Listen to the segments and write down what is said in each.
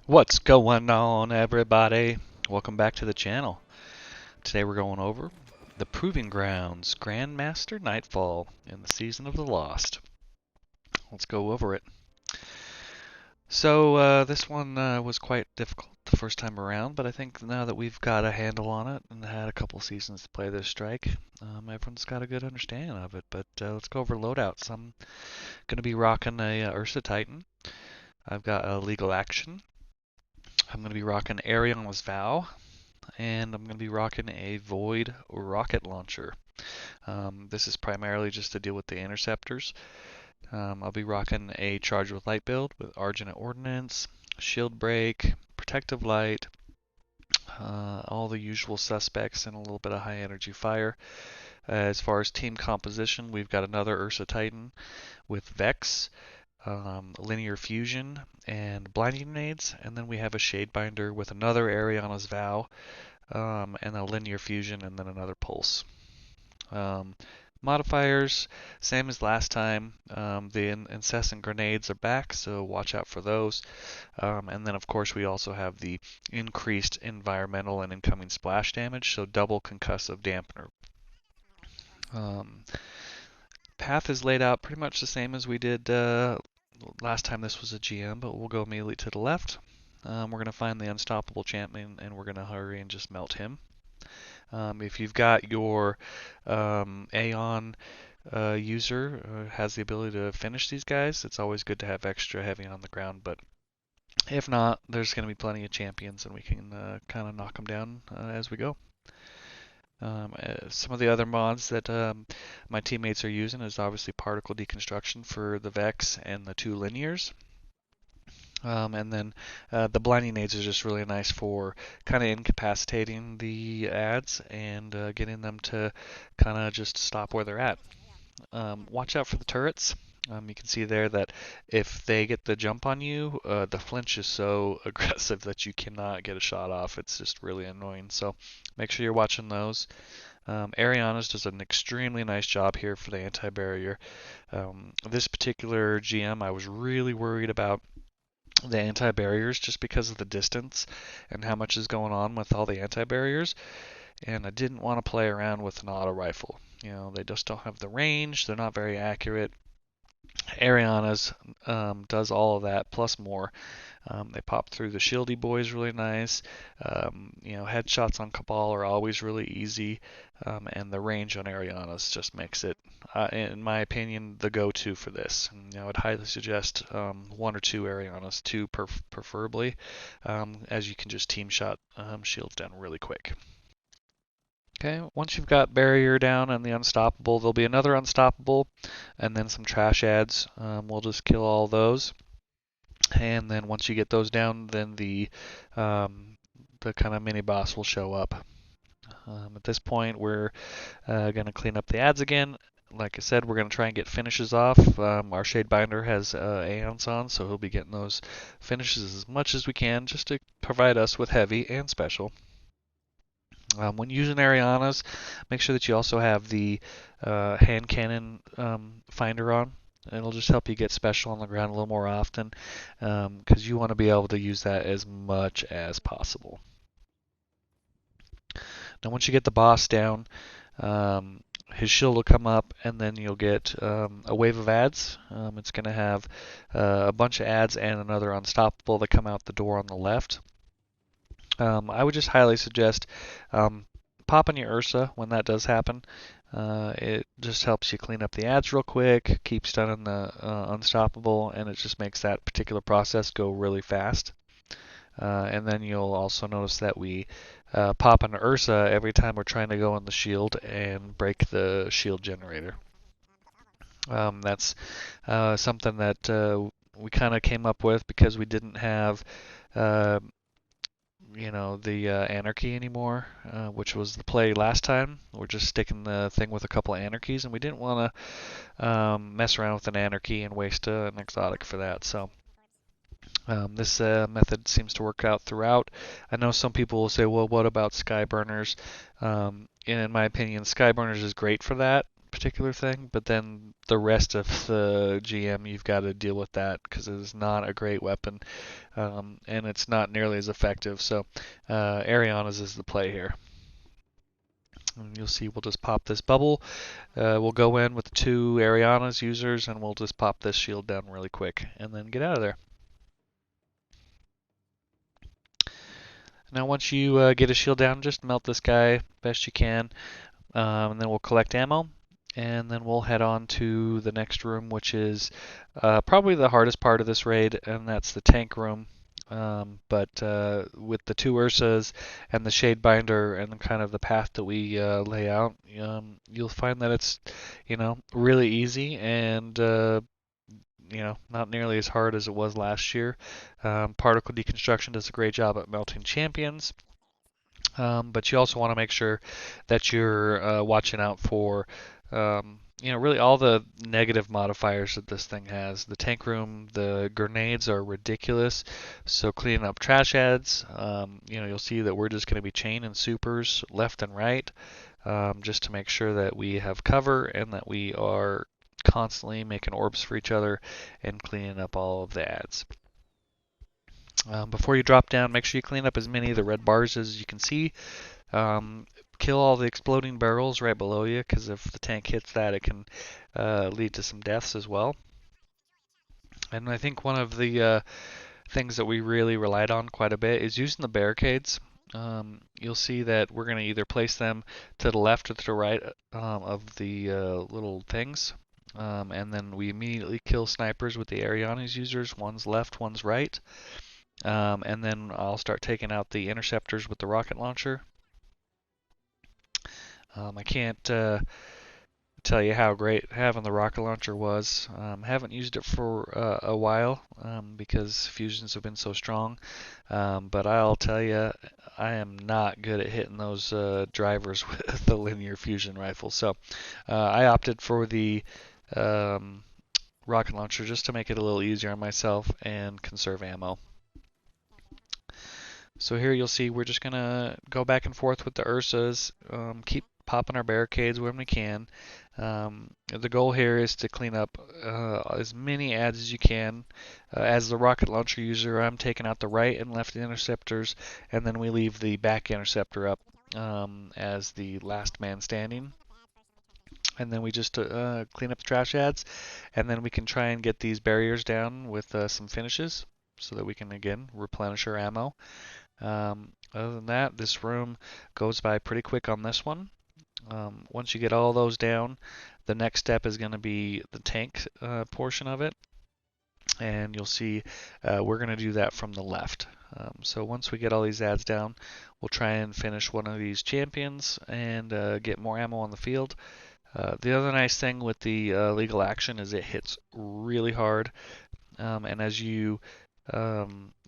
What's going on, everybody? Welcome back to the channel. Today we're going over the Proving Grounds Grandmaster Nightfall in the Season of the Lost. Let's go over it. So this one was quite difficult the first time around, but I think now that we've got a handle on it and had a couple seasons to play this strike, everyone's got a good understanding of it. But let's go over loadouts. I'm going to be rocking a Ursa Titan. I've got a Legal Action. I'm going to be rocking Eriana's Vow, and I'm going to be rocking a Void rocket launcher. This is primarily just to deal with the interceptors. I'll be rocking a Charge with Light build with Argent Ordnance, Shield Break, Protective Light, all the usual suspects, and a little bit of high energy fire. As far as team composition, we've got another Ursa Titan with Vex, Linear Fusion, and Blinding Nades, and then we have a Shadebinder with another Eriana's Vow, and a Linear Fusion, and then another Pulse. Modifiers, same as last time. The incessant grenades are back, so watch out for those. And then, of course, we also have the increased environmental and incoming splash damage, so double concussive dampener. Path is laid out pretty much the same as we did last time this was a GM, but we'll go immediately to the left. We're going to find the unstoppable champion, and we're going to hurry and just melt him. If you've got your Aeon user has the ability to finish these guys, it's always good to have extra heavy on the ground, but if not, there's going to be plenty of champions, and we can kind of knock them down as we go. Some of the other mods that my teammates are using is obviously particle deconstruction for the Vex and the two linears. And then the blinding nades are just really nice for kind of incapacitating the ads and getting them to kind of just stop where they're at. Watch out for the turrets. You can see there that if they get the jump on you, the flinch is so aggressive that you cannot get a shot off. It's just really annoying. So make sure you're watching those. Eriana's does an extremely nice job here for the anti-barrier. This particular GM, I was really worried about the anti-barriers just because of the distance and how much is going on with all the anti-barriers, and I didn't want to play around with an auto rifle. You know, they just don't have the range, they're not very accurate. Eriana's does all of that plus more. They pop through the shieldy boys really nice. Headshots on Cabal are always really easy, and the range on Eriana's just makes it, in my opinion, the go-to for this. And, I'd highly suggest one or two Eriana's, two preferably, as you can just team shot shields down really quick. Okay, once you've got barrier down and the unstoppable, there'll be another unstoppable, and then some trash ads. We'll just kill all those, and then once you get those down, then the kind of mini boss will show up. At this point, we're going to clean up the ads again. Like I said, we're going to try and get finishes off. Our Shadebinder has Aeons on, so he'll be getting those finishes as much as we can, just to provide us with heavy and special. When using Eriana's, make sure that you also have the hand cannon finder on. It'll just help you get special on the ground a little more often, because you want to be able to use that as much as possible. Now once you get the boss down, his shield will come up, and then you'll get a wave of ads. It's going to have a bunch of ads and another unstoppable that come out the door on the left. I would just highly suggest popping your Ursa when that does happen. It just helps you clean up the ads real quick, keep stunning the unstoppable, and it just makes that particular process go really fast. And then you'll also notice that we pop an Ursa every time we're trying to go on the shield and break the shield generator. That's something that we kind of came up with because we didn't have the anarchy anymore, which was the play last time. We're just sticking the thing with a couple of anarchies, and we didn't want to mess around with an anarchy and waste an exotic for that. So this method seems to work out throughout. I know some people will say, well, what about Skyburners? And in my opinion, Skyburners is great for that, particular thing, but then the rest of the GM, you've got to deal with that because it is not a great weapon, and it's not nearly as effective. So Eriana's is the play here. And you'll see we'll just pop this bubble. We'll go in with the 2 Eriana's users, and we'll just pop this shield down really quick, and then get out of there. Now once you get a shield down, just melt this guy best you can, and then we'll collect ammo, and then we'll head on to the next room, which is probably the hardest part of this raid, and that's the tank room. But with the 2 Ursas and the Shade Binder and kind of the path that we lay out, you'll find that it's, really easy and not nearly as hard as it was last year. Particle deconstruction does a great job at melting champions. But you also want to make sure that you're watching out for, really all the negative modifiers that this thing has. The tank room, the grenades are ridiculous. So cleaning up trash ads, you'll see that we're just going to be chaining supers left and right, just to make sure that we have cover and that we are constantly making orbs for each other and cleaning up all of the ads. Before you drop down, make sure you clean up as many of the red bars as you can see. Kill all the exploding barrels right below you, because if the tank hits that, it can lead to some deaths as well. And I think one of the things that we really relied on quite a bit is using the barricades. You'll see that we're going to either place them to the left or to the right of the little things. And then we immediately kill snipers with the Eriana's users. One's left, one's right. And then I'll start taking out the interceptors with the rocket launcher. I can't tell you how great having the rocket launcher was. Haven't used it for a while because fusions have been so strong. But I'll tell you, I am not good at hitting those drivers with the linear fusion rifle. So I opted for the rocket launcher just to make it a little easier on myself and conserve ammo. So here you'll see we're just going to go back and forth with the Ursas, keep popping our barricades when we can. The goal here is to clean up as many ads as you can. As the rocket launcher user, I'm taking out the right and left interceptors, and then we leave the back interceptor up as the last man standing. And then we just clean up the trash ads, and then we can try and get these barriers down with some finishes so that we can, again, replenish our ammo. Other than that, this room goes by pretty quick on this one. Once you get all those down, the next step is going to be the tank portion of it. And you'll see we're going to do that from the left. So once we get all these ads down, we'll try and finish one of these champions and get more ammo on the field. The other nice thing with the legal action is it hits really hard. And as you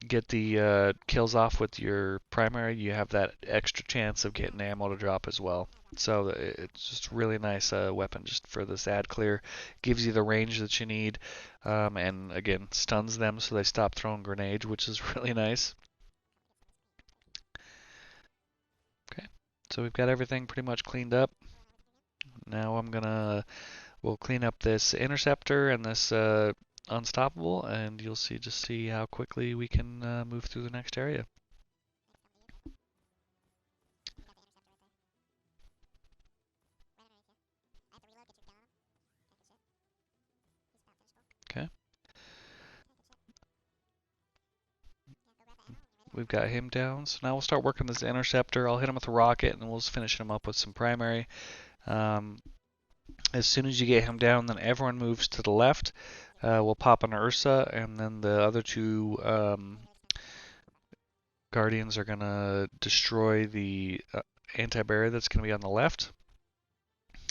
get the kills off with your primary, you have that extra chance of getting ammo to drop as well. So it's just really nice weapon just for this ad clear. Gives you the range that you need, and again stuns them so they stop throwing grenades, which is really nice. Okay, so we've got everything pretty much cleaned up. Now we'll clean up this interceptor and this unstoppable, and you'll see how quickly we can move through the next area. Okay. We've got him down, so now we'll start working this interceptor. I'll hit him with a rocket, and we'll just finish him up with some primary. As soon as you get him down, then everyone moves to the left. We'll pop an Ursa, and then the other 2 Guardians are going to destroy the anti-barrier that's going to be on the left,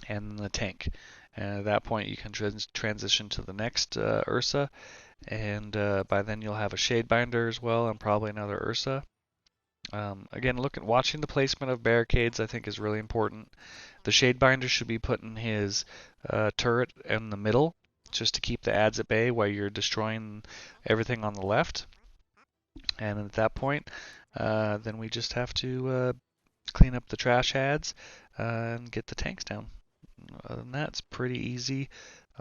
and the tank. And at that point, you can transition to the next Ursa, and by then you'll have a Shade Binder as well, and probably another Ursa. Again, watching the placement of barricades, I think, is really important. The Shade Binder should be putting his turret in the middle, just to keep the ads at bay while you're destroying everything on the left. And at that point, then we just have to clean up the trash ads and get the tanks down. Other than that, it's pretty easy.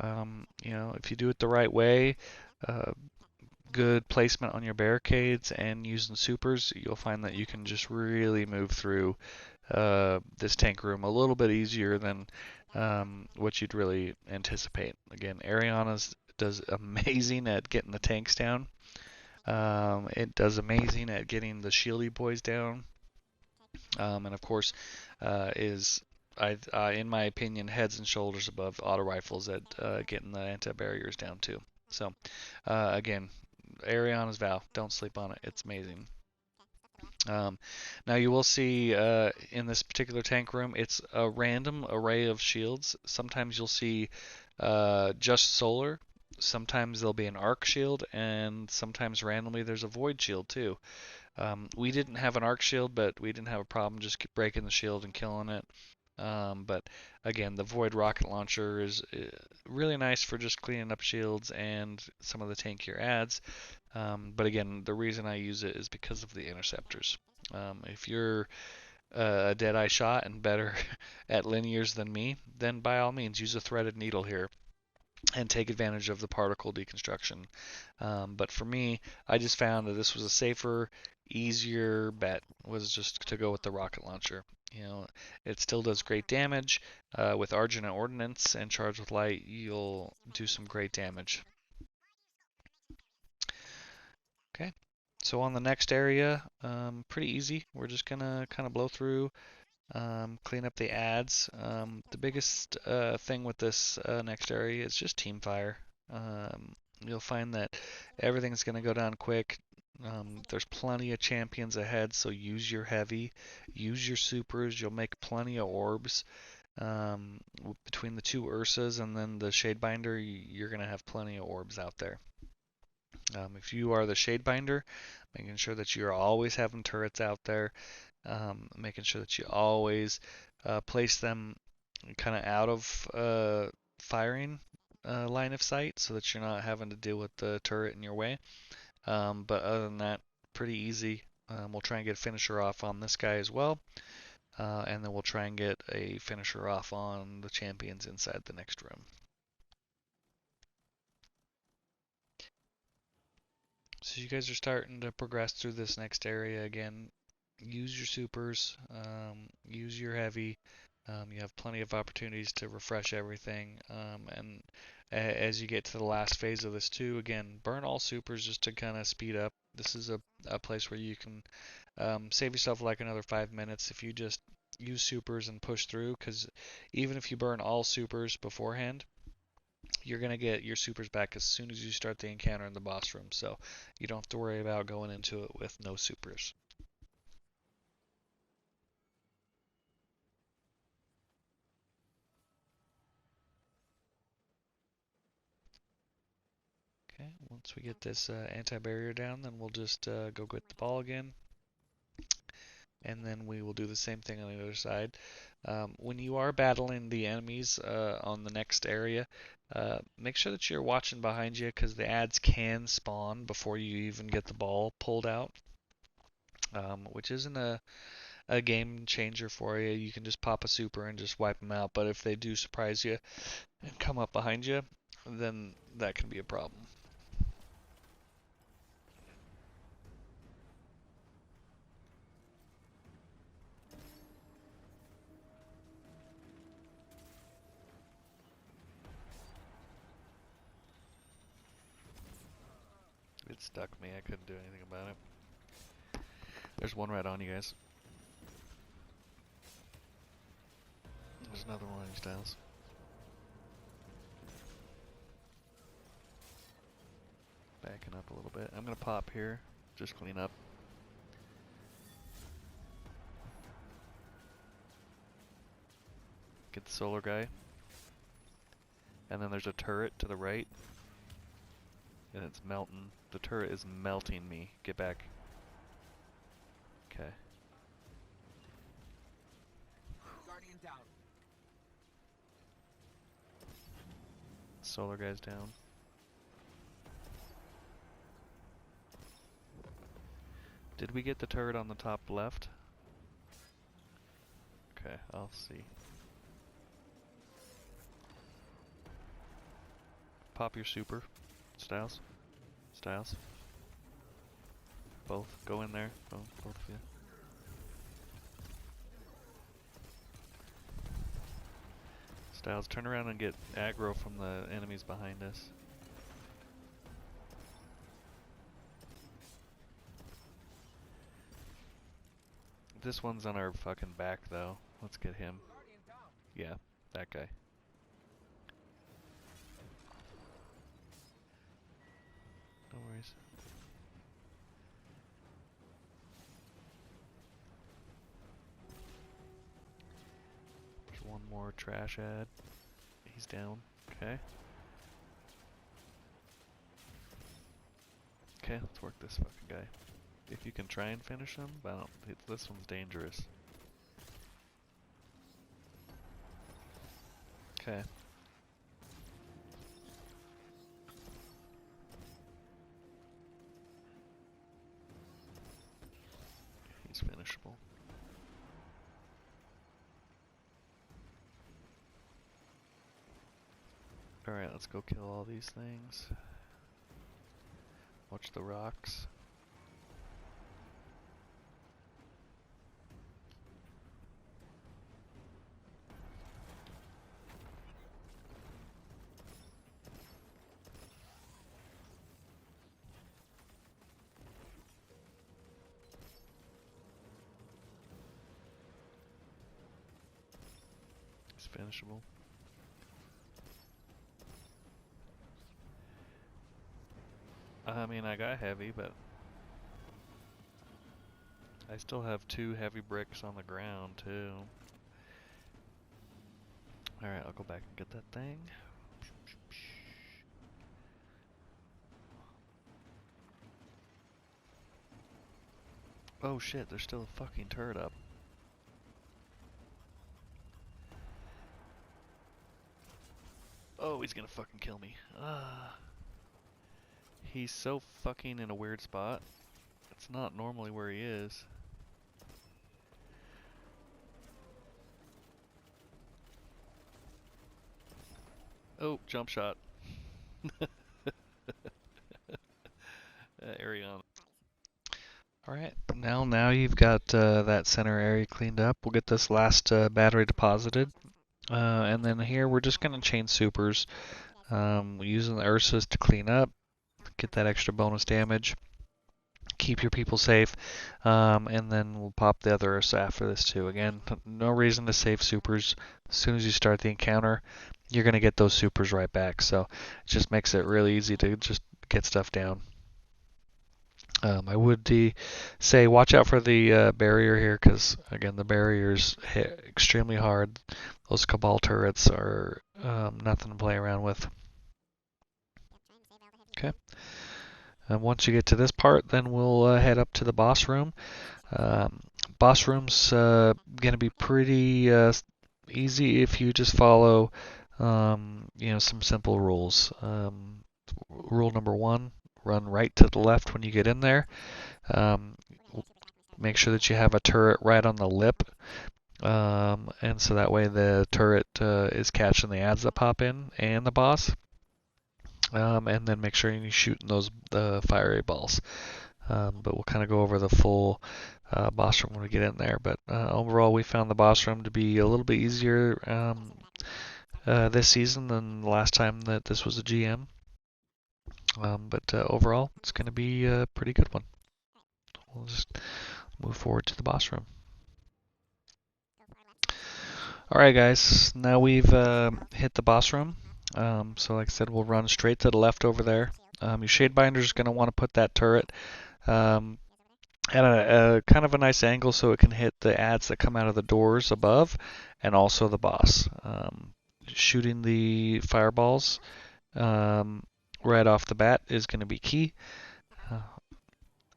You know, if you do it the right way, uh, good placement on your barricades and using supers, you'll find that you can just really move through this tank room a little bit easier than what you'd really anticipate. Again, Eriana's does amazing at getting the tanks down. It does amazing at getting the shieldy boys down. And of course, is in my opinion, heads and shoulders above auto rifles at getting the anti-barriers down too. So, again, Ariana's Vow. Don't sleep on it. It's amazing. Now you will see in this particular tank room, it's a random array of shields. Sometimes you'll see just solar. Sometimes there'll be an arc shield, and sometimes randomly there's a void shield too. We didn't have an arc shield, but we didn't have a problem just breaking the shield and killing it. But again, the void rocket launcher is really nice for just cleaning up shields and some of the tankier adds. But again, the reason I use it is because of the interceptors. If you're a Deadeye shot and better at linears than me, then by all means use a threaded needle here and take advantage of the particle deconstruction. But for me, I just found that this was a safer, easier bet, was just to go with the rocket launcher. You know, it still does great damage. With Argent and Ordnance and Charged with Light, you'll do some great damage. Okay, so on the next area, pretty easy. We're just gonna kind of blow through, clean up the ads. The biggest thing with this next area is just team fire. You'll find that everything's gonna go down quick. There's plenty of champions ahead, so use your heavy, use your supers. You'll make plenty of orbs. Between the two Ursas and then the Shadebinder, you're gonna have plenty of orbs out there. If you are the Shadebinder, making sure that you're always having turrets out there, making sure that you always place them kind of out of firing line of sight so that you're not having to deal with the turret in your way. But other than that, pretty easy. We'll try and get a finisher off on this guy as well. And then we'll try and get a finisher off on the champions inside the next room. So you guys are starting to progress through this next area again. Use your supers, use your heavy. You have plenty of opportunities to refresh everything. And as you get to the last phase of this too, again, burn all supers just to kind of speed up. This is a place where you can save yourself like another 5 minutes if you just use supers and push through, because even if you burn all supers beforehand, you're going to get your supers back as soon as you start the encounter in the boss room, so you don't have to worry about going into it with no supers. Okay, once we get this anti-barrier down, then we'll just go get the ball again, and then we will do the same thing on the other side. When you are battling the enemies on the next area, make sure that you're watching behind you, because the ads can spawn before you even get the ball pulled out, which isn't a game changer for you. You can just pop a super and just wipe them out, but if they do surprise you and come up behind you, then that can be a problem. It stuck me. I couldn't do anything about it. There's one right on you guys. There's another one on you, Styles. Backing up a little bit. I'm gonna pop here. Just clean up. Get the solar guy. And then there's a turret to the right. And it's melting. The turret is melting me. Get back. Okay. Guardian down. Solar guy's down. Did we get the turret on the top left? Okay, I'll see. pop your super. Styles. Styles. Both. Go in there. Both of you. Styles, turn around and get aggro from the enemies behind us. This one's on our fucking back though. Let's get him. Guardian down. Yeah, that guy. No worries. There's one more trash ad. He's down. Okay. Okay, let's work this fucking guy. If you can try and finish him, but I don't, this one's dangerous. Okay. He's finishable. Alright, let's go kill all these things. Watch the rocks. It's finishable. I mean, I got heavy, but I still have 2 heavy bricks on the ground, too. Alright, I'll go back and get that thing. Oh shit, there's still a fucking turret up. Oh, he's gonna fucking kill me. He's so fucking in a weird spot. It's not normally where he is. Oh, jump shot. Eriana. Alright, now you've got that center area cleaned up. We'll get this last battery deposited. And then here we're just going to chain supers. Using the Ursas to clean up, get that extra bonus damage, keep your people safe, and then we'll pop the other Ursa after this too. Again, no reason to save supers. As soon as you start the encounter, you're going to get those supers right back. So it just makes it really easy to just get stuff down. I would say watch out for the barrier here, because again the barriers hit extremely hard. Those Cabal turrets are nothing to play around with. Okay. And once you get to this part, then we'll head up to the boss room. Boss room's going to be pretty easy if you just follow some simple rules. Rule number 1. Run right to the left when you get in there. Make sure that you have a turret right on the lip, and so that way the turret is catching the ads that pop in and the boss. And then make sure you're shooting those fiery balls. But we'll kind of go over the full boss room when we get in there. But overall, we found the boss room to be a little bit easier this season than the last time that this was a GM. But overall, it's going to be a pretty good one. We'll just move forward to the boss room. Alright guys, now we've hit the boss room. So like I said, we'll run straight to the left over there. Your shade binder is going to want to put that turret at a kind of a nice angle so it can hit the ads that come out of the doors above and also the boss. Shooting the fireballs right off the bat is going to be key.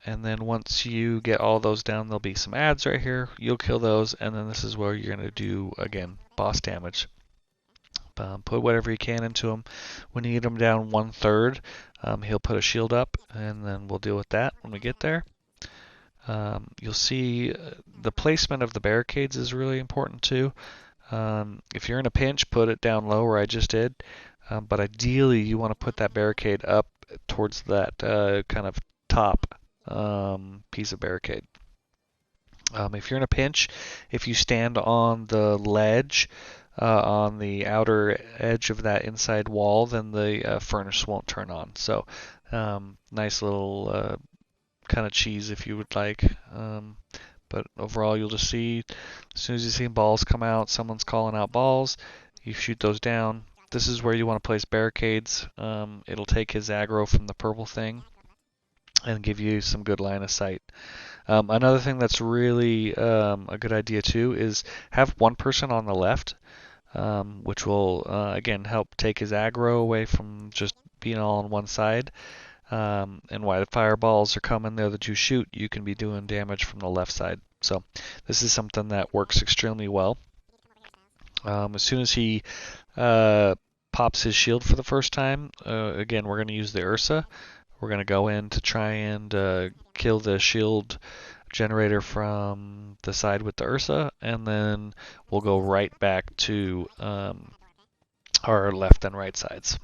And then once you get all those down, there'll be some ads right here. You'll kill those, and then this is where you're going to do, again, boss damage. Put whatever you can into him. When you get him down 1/3, he'll put a shield up, and then we'll deal with that when we get there. You'll see the placement of the barricades is really important too. If you're in a pinch, put it down low where I just did. but ideally you want to put that barricade up towards that kind of top piece of barricade. If you're in a pinch, if you stand on the ledge on the outer edge of that inside wall, then the furnace won't turn on. So nice little kind of cheese if you would like. But overall, you'll just see as soon as you see balls come out, someone's calling out balls, you shoot those down. This is where you want to place barricades. It'll take his aggro from the purple thing and give you some good line of sight. Another thing that's really a good idea too is have one person on the left, which will again help take his aggro away from just being all on one side. And while the fireballs are coming there that you shoot, you can be doing damage from the left side. So this is something that works extremely well. As soon as he pops his shield for the first time, again, we're going to use the Ursa. We're going to go in to try and kill the shield generator from the side with the Ursa, and then we'll go right back to our left and right sides.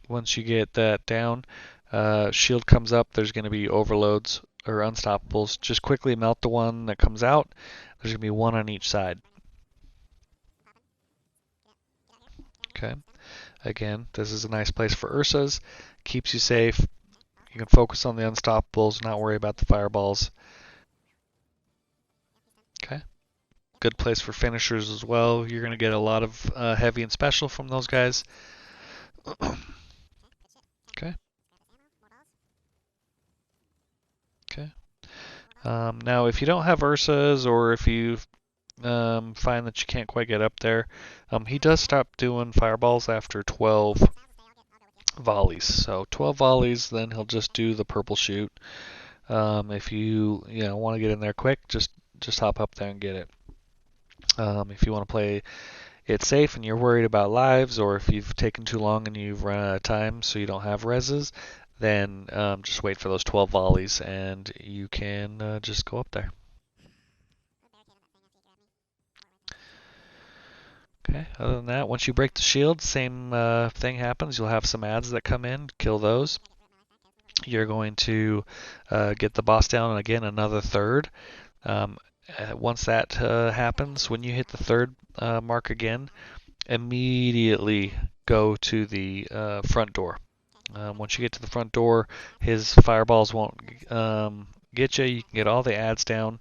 Once you get that down, shield comes up, there's going to be overloads or unstoppables. Just quickly melt the one that comes out. There's going to be one on each side. Okay. Again, this is a nice place for Ursas. Keeps you safe. You can focus on the unstoppables, not worry about the fireballs. Okay. Good place for finishers as well. You're going to get a lot of heavy and special from those guys. Okay. Okay. Now, if you don't have Ursas, or if you find that you can't quite get up there, he does stop doing fireballs after 12 volleys. So 12 volleys, then he'll just do the purple shoot. If you want to get in there quick, just hop up there and get it. If you want to play it safe and you're worried about lives, or if you've taken too long and you've run out of time so you don't have reses, then just wait for those 12 volleys and you can just go up there. Okay, other than that, once you break the shield, same thing happens. You'll have some ads that come in, kill those. You're going to get the boss down, and again, another third. Once that happens, when you hit the third mark again, immediately go to the front door. Once you get to the front door, his fireballs won't get you. You can get all the ads down.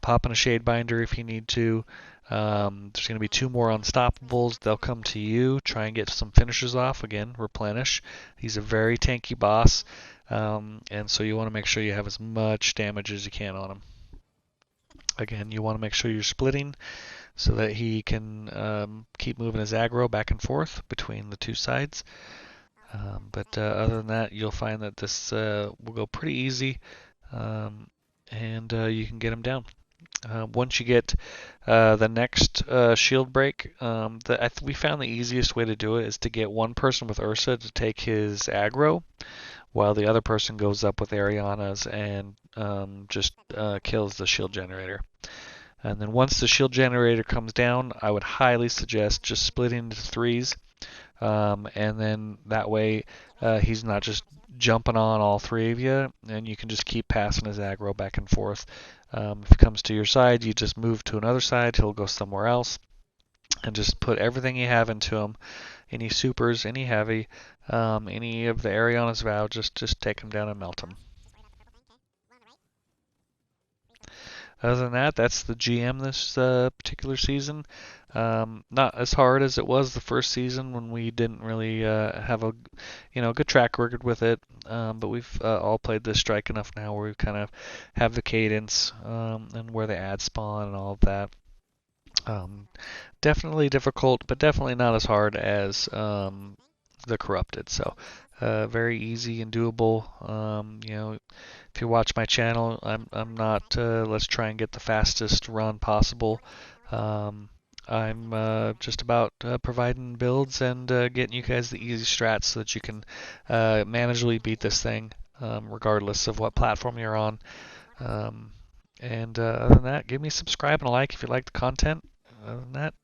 Pop in a shade binder if you need to. There's going to be 2 more unstoppables. They'll come to you. Try and get some finishers off. Again, replenish. He's a very tanky boss, and so you want to make sure you have as much damage as you can on him. Again, you want to make sure you're splitting so that he can keep moving his aggro back and forth between the 2 sides. But other than that, you'll find that this will go pretty easy, and you can get him down. Once you get the next shield break, we found the easiest way to do it is to get one person with Ursa to take his aggro, while the other person goes up with Eriana's and just kills the shield generator. And then once the shield generator comes down, I would highly suggest just splitting into 3s, and then that way he's not just jumping on all 3 of you, and you can just keep passing his aggro back and forth. If he comes to your side, you just move to another side, he'll go somewhere else, and just put everything you have into him. Any supers, any heavy, any of the Eriana's Vow, just take him down and melt him. Other than that, that's the GM this particular season. Not as hard as it was the first season when we didn't really have a good track record with it. But we've all played this strike enough now where we kind of have the cadence and where the ads spawn and all of that. Definitely difficult, but definitely not as hard as the Corrupted. So very easy and doable. If you watch my channel, I'm not let's try and get the fastest run possible. I'm just about providing builds and getting you guys the easy strats so that you can manageably beat this thing, regardless of what platform you're on. And other than that, give me a subscribe and a like if you like the content. Other than that,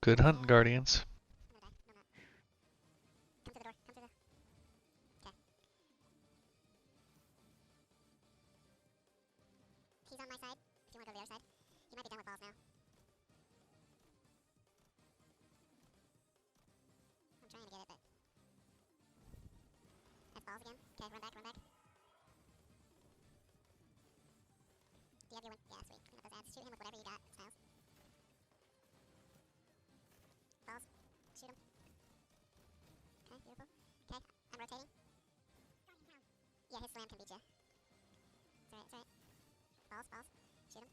Good hunting, Guardians. I'm gonna die. No, I'm not. Come to the door. Come to the... Okay. He's on my side. If you want to go to the other side. He might be done with balls now. I'm trying to get it, but... That's balls again. Okay, run back, run back. Do you have your win? Yeah, sweet. Clean up those ads. Shoot him with whatever you got. Styles. Balls. Shoot him. Okay, beautiful. Okay, I'm rotating. Yeah, his slam can beat you. It's alright, it's alright. Balls, balls. Shoot him.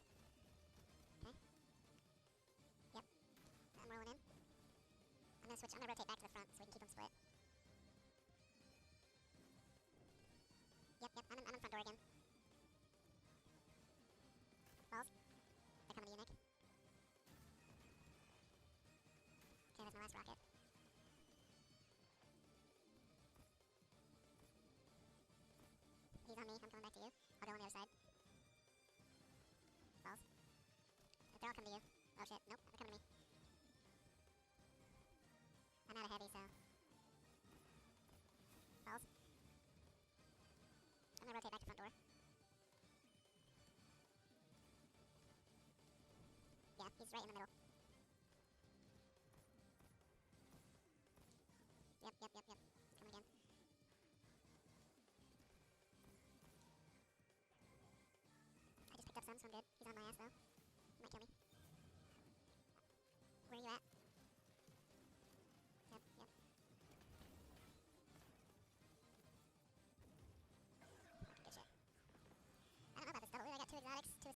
Okay. Yep. I'm rolling in. I'm gonna switch. I'm gonna rotate back to the front so we can keep them split. Yep, yep. I'm in front door again. Balls. They're coming to you, Nick. Okay, that's my last rocket. He's on me. I'm coming back to you. I'll go on the other side. Balls. They're all coming to you. Oh shit. Nope. They're coming to me. I'm out of heavy, so... Balls. I'm gonna rotate back to front door. Yeah, he's right in the middle. Yep, yep, yep.